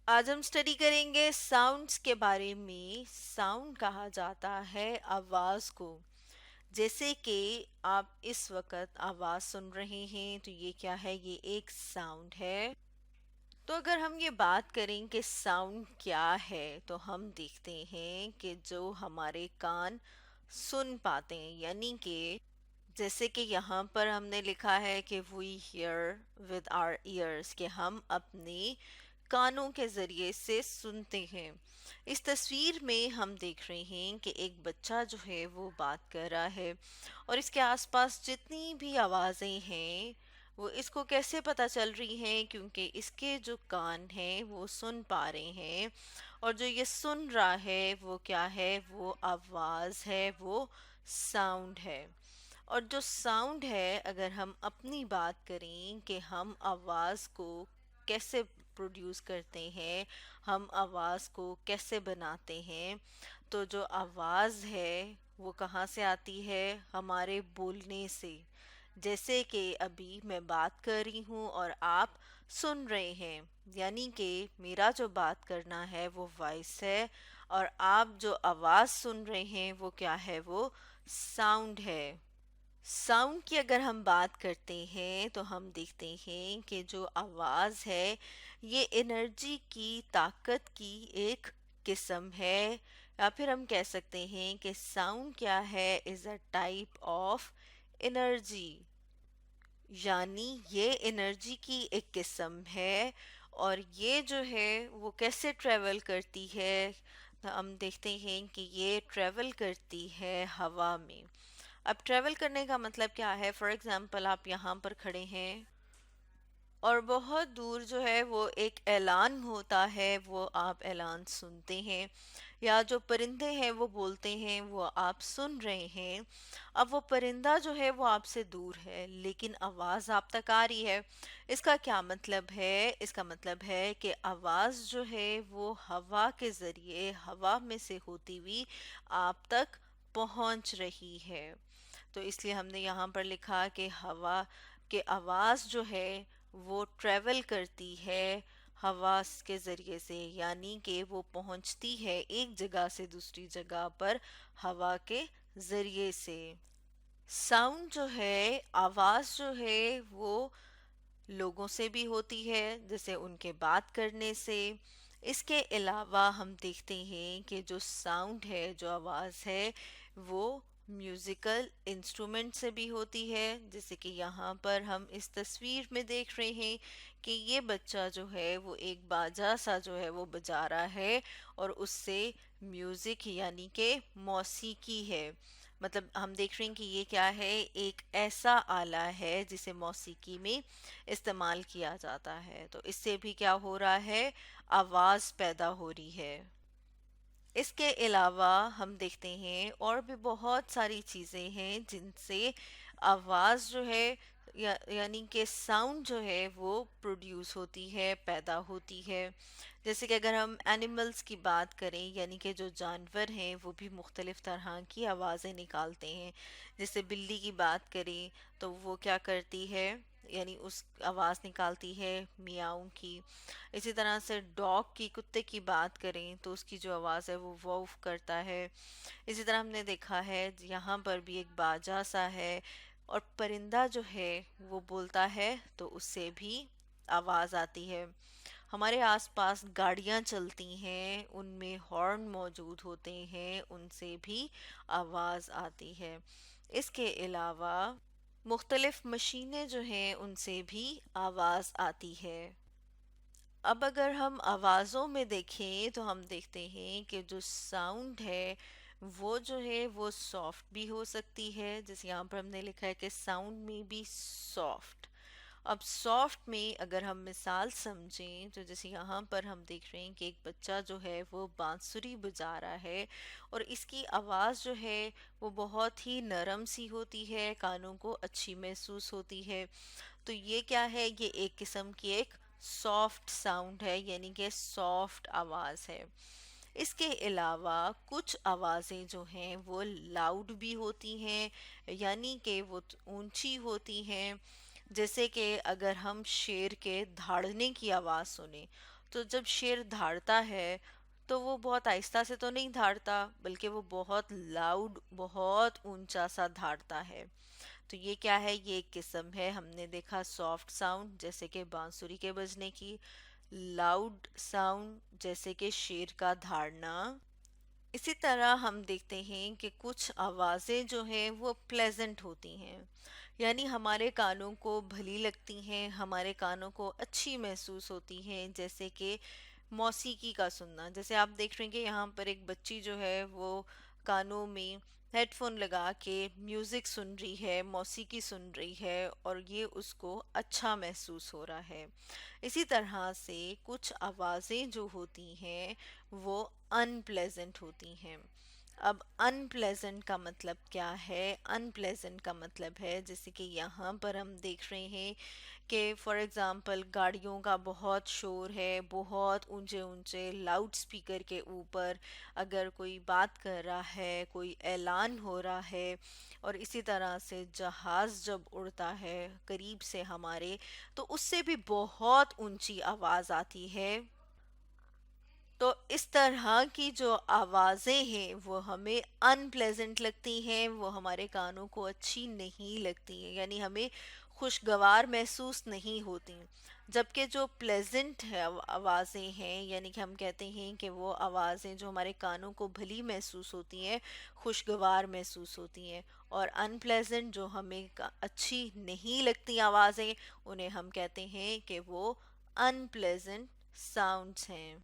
آج ہم اسٹڈی کریں گے ساؤنڈس کے بارے میں۔ ساؤنڈ کہا جاتا ہے آواز کو۔ جیسے کہ آپ اس وقت آواز سن رہے ہیں تو یہ کیا ہے؟ یہ ایک ساؤنڈ ہے۔ تو اگر ہم یہ بات کریں کہ ساؤنڈ کیا ہے تو ہم دیکھتے ہیں کہ جو ہمارے کان سن پاتے ہیں، یعنی کہ جیسے کہ یہاں پر ہم نے لکھا ہے کہ we hear with our ears، کہ ہم اپنے کانوں کے ذریعے سے سنتے ہیں۔ اس تصویر میں ہم دیکھ رہے ہیں کہ ایک بچہ جو ہے وہ بات کر رہا ہے، اور اس کے آس پاس جتنی بھی آوازیں ہیں وہ اس کو کیسے پتہ چل رہی ہیں؟ کیونکہ اس کے جو کان ہیں وہ سن پا رہے ہیں، اور جو یہ سن رہا ہے وہ کیا ہے؟ وہ آواز ہے، وہ ساؤنڈ ہے۔ اور جو ساؤنڈ ہے، اگر ہم اپنی بات کریں کہ ہم آواز کو کیسے پروڈیوس کرتے ہیں، ہم آواز کو کیسے بناتے ہیں، تو جو آواز ہے وہ کہاں سے آتی ہے؟ ہمارے بولنے سے۔ جیسے کہ ابھی میں بات کر رہی ہوں اور آپ سن رہے ہیں، یعنی کہ میرا جو بات کرنا ہے وہ وائس ہے، اور آپ جو آواز سن رہے ہیں وہ کیا ہے؟ وہ ساؤنڈ ہے۔ ساؤنڈ کی اگر ہم بات کرتے ہیں تو ہم دیکھتے ہیں کہ جو آواز ہے یہ انرجی کی، طاقت کی ایک قسم ہے، یا پھر ہم کہہ سکتے ہیں کہ ساؤنڈ کیا ہے؟ از اے ٹائپ آف انرجی، یعنی یہ انرجی کی ایک قسم ہے۔ اور یہ جو ہے وہ کیسے ٹریول کرتی ہے؟ تو ہم دیکھتے ہیں کہ یہ ٹریول کرتی ہے ہوا میں۔ اب ٹریول کرنے کا مطلب کیا ہے؟ فار ایگزامپل آپ یہاں پر کھڑے ہیں اور بہت دور جو ہے وہ ایک اعلان ہوتا ہے، وہ آپ اعلان سنتے ہیں، یا جو پرندے ہیں وہ بولتے ہیں وہ آپ سن رہے ہیں۔ اب وہ پرندہ جو ہے وہ آپ سے دور ہے لیکن آواز آپ تک آ رہی ہے۔ اس کا کیا مطلب ہے؟ اس کا مطلب ہے کہ آواز جو ہے وہ ہوا کے ذریعے، ہوا میں سے ہوتی ہوئی آپ تک پہنچ رہی ہے۔ تو اس لیے ہم نے یہاں پر لکھا کہ ہوا کہ آواز جو ہے وہ ٹریول کرتی ہے ہوا کے ذریعے سے، یعنی کہ وہ پہنچتی ہے ایک جگہ سے دوسری جگہ پر ہوا کے ذریعے سے۔ ساؤنڈ جو ہے، آواز جو ہے وہ لوگوں سے بھی ہوتی ہے، جیسے ان کے بات کرنے سے۔ اس کے علاوہ ہم دیکھتے ہیں کہ جو ساؤنڈ ہے، جو آواز ہے، وہ میوزیکل انسٹرومنٹ سے بھی ہوتی ہے، جیسے کہ یہاں پر ہم اس تصویر میں دیکھ رہے ہیں کہ یہ بچہ جو ہے وہ ایک باجا سا جو ہے وہ بجا رہا ہے، اور اس سے میوزک یعنی کہ موسیقی ہے۔ مطلب ہم دیکھ رہے ہیں کہ یہ کیا ہے؟ ایک ایسا آلہ ہے جسے موسیقی میں استعمال کیا جاتا ہے، تو اس سے بھی کیا ہو رہا ہے؟ آواز پیدا ہو رہی ہے۔ اس کے علاوہ ہم دیکھتے ہیں اور بھی بہت ساری چیزیں ہیں جن سے آواز جو ہے یعنی کہ ساؤنڈ جو ہے وہ پروڈیوس ہوتی ہے، پیدا ہوتی ہے۔ جیسے کہ اگر ہم اینیملز کی بات کریں، یعنی کہ جو جانور ہیں وہ بھی مختلف طرح کی آوازیں نکالتے ہیں۔ جیسے بلی کی بات کریں تو وہ کیا کرتی ہے؟ یعنی اس آواز نکالتی ہے میاؤں کی۔ اسی طرح سے ڈاگ کی، کتے کی بات کریں تو اس کی جو آواز ہے وہ ووف کرتا ہے۔ اسی طرح ہم نے دیکھا ہے یہاں پر بھی ایک باجا سا ہے، اور پرندہ جو ہے وہ بولتا ہے تو اس سے بھی آواز آتی ہے۔ ہمارے آس پاس گاڑیاں چلتی ہیں، ان میں ہارن موجود ہوتے ہیں، ان سے بھی آواز آتی ہے۔ اس کے علاوہ مختلف مشینیں جو ہیں ان سے بھی آواز آتی ہے۔ اب اگر ہم آوازوں میں دیکھیں تو ہم دیکھتے ہیں کہ جو ساؤنڈ ہے وہ جو ہے وہ سافٹ بھی ہو سکتی ہے، جیسے یہاں پر ہم نے لکھا ہے کہ ساؤنڈ میں بھی سافٹ۔ اب سافٹ میں اگر ہم مثال سمجھیں تو جیسے یہاں پر ہم دیکھ رہے ہیں کہ ایک بچہ جو ہے وہ بانسری بجا رہا ہے، اور اس کی آواز جو ہے وہ بہت ہی نرم سی ہوتی ہے، کانوں کو اچھی محسوس ہوتی ہے۔ تو یہ کیا ہے؟ یہ ایک قسم کی ایک سافٹ ساؤنڈ ہے، یعنی کہ سافٹ آواز ہے۔ اس کے علاوہ کچھ آوازیں جو ہیں وہ لاؤڈ بھی ہوتی ہیں، یعنی کہ وہ اونچی ہوتی ہیں۔ جیسے کہ اگر ہم شیر کے دھاڑنے کی آواز سنیں تو جب شیر دھاڑتا ہے تو وہ بہت آہستہ سے تو نہیں دھاڑتا، بلکہ وہ بہت لاؤڈ، بہت اونچا سا دھاڑتا ہے۔ تو یہ کیا ہے؟ یہ ایک قسم ہے، ہم نے دیکھا سافٹ ساؤنڈ جیسے کہ بانسری کے بجنے کی، لاؤڈ ساؤنڈ جیسے کہ شیر کا دھاڑنا۔ اسی طرح ہم دیکھتے ہیں کہ کچھ آوازیں جو ہیں وہ پلیزنٹ ہوتی ہیں، یعنی ہمارے کانوں کو بھلی لگتی ہیں، ہمارے کانوں کو اچھی محسوس ہوتی ہیں، جیسے کہ موسیقی کا سننا۔ جیسے آپ دیکھ رہے ہیں کہ یہاں پر ایک بچی جو ہے وہ کانوں میں ہیڈ فون لگا کے میوزک سن رہی ہے، موسیقی سن رہی ہے، اور یہ اس کو اچھا محسوس ہو رہا ہے۔ اسی طرح سے کچھ آوازیں جو ہوتی ہیں وہ ان پلیزنٹ ہوتی ہیں۔ اب ان پلیزنٹ کا مطلب کیا ہے؟ ان پلیزنٹ کا مطلب ہے جیسے کہ یہاں پر ہم دیکھ رہے ہیں کہ فار ایگزامپل گاڑیوں کا بہت شور ہے، بہت اونچے اونچے لاؤڈ سپیکر کے اوپر اگر کوئی بات کر رہا ہے، کوئی اعلان ہو رہا ہے، اور اسی طرح سے جہاز جب اڑتا ہے قریب سے ہمارے، تو اس سے بھی بہت اونچی آواز آتی ہے۔ تو اس طرح کی جو آوازیں ہیں وہ ہمیں ان پلیزنٹ لگتی ہیں، وہ ہمارے کانوں کو اچھی نہیں لگتی ہیں، یعنی ہمیں خوشگوار محسوس نہیں ہوتی۔ جبکہ جو پلیزنٹ ہے آوازیں ہیں، یعنی کہ ہم کہتے ہیں کہ وہ آوازیں جو ہمارے کانوں کو بھلی محسوس ہوتی ہیں، خوشگوار محسوس ہوتی ہیں، اور ان پلیزنٹ جو ہمیں اچھی نہیں لگتی آوازیں، انہیں ہم کہتے ہیں کہ وہ ان پلیزنٹ ساؤنڈز ہیں۔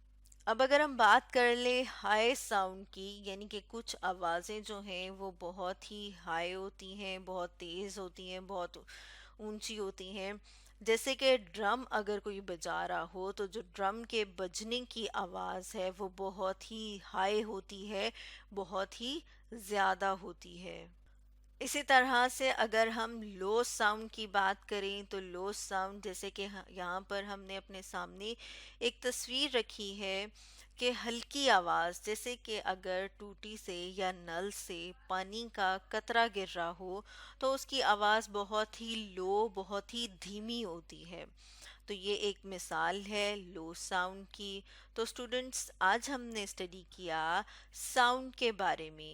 اب اگر ہم بات کر لیں ہائی ساؤنڈ کی، یعنی کہ کچھ آوازیں جو ہیں وہ بہت ہی ہائی ہوتی ہیں، بہت تیز ہوتی ہیں، بہت اونچی ہوتی ہیں، جیسے کہ ڈرم اگر کوئی بجا رہا ہو تو جو ڈرم کے بجنے کی آواز ہے وہ بہت ہی ہائی ہوتی ہے، بہت ہی زیادہ ہوتی ہے۔ اسی طرح سے اگر ہم لو ساؤنڈ کی بات کریں تو لو ساؤنڈ جیسے کہ یہاں پر ہم نے اپنے سامنے ایک تصویر رکھی ہے کہ ہلکی آواز، جیسے کہ اگر ٹوٹی سے یا نل سے پانی کا قطرہ گر رہا ہو تو اس کی آواز بہت ہی لو، بہت ہی دھیمی ہوتی ہے۔ تو یہ ایک مثال ہے لو ساؤنڈ کی۔ تو اسٹوڈنٹس، آج ہم نے اسٹڈی کیا ساؤنڈ کے بارے میں،